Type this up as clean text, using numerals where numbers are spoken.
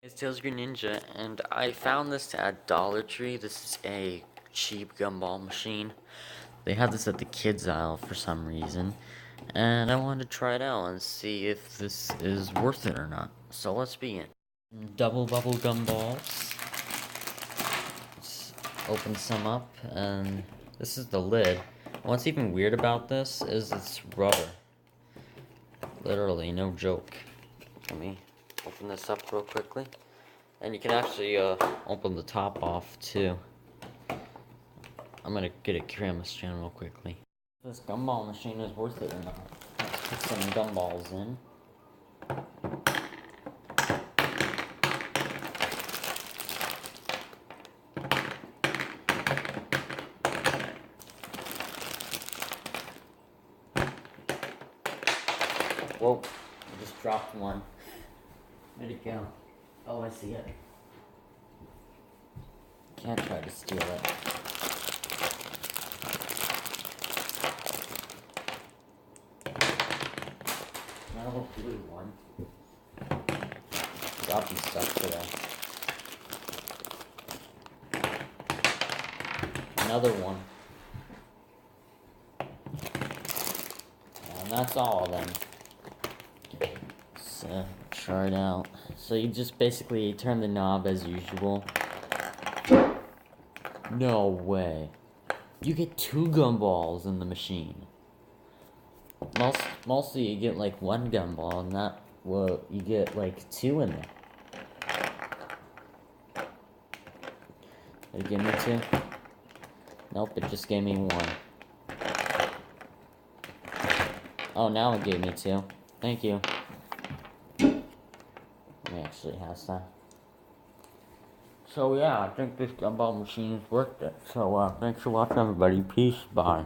It's Tails Green Ninja, and I found this at Dollar Tree. This is a cheap gumball machine. They had this at the kids aisle for some reason, and I wanted to try it out and see if this is worth it or not. So let's begin. Double bubble gumballs. Let's open some up, and this is the lid. What's even weird about this is it's rubber. Literally, no joke. Let me open this up real quickly. And you can actually open the top off too. I'm gonna get a camera stand real quickly. This gumball machine is worth it or not. Let's put some gumballs in. Whoa, I just dropped one. Where'd it go? Oh, I see it. Can't try to steal it. Another blue one. Dropping stuff today. Another one. And that's all of them. So, try it out. So you just basically turn the knob as usual. No way. You get 2 gumballs in the machine. Mostly you get like 1 gumball, and that, well, you get like 2 in there. Did it give me 2? Nope, it just gave me 1. Oh, now it gave me 2. Thank you. It actually has that. So yeah, I think this gumball machine is worth it. So thanks for watching, everybody. Peace. Bye.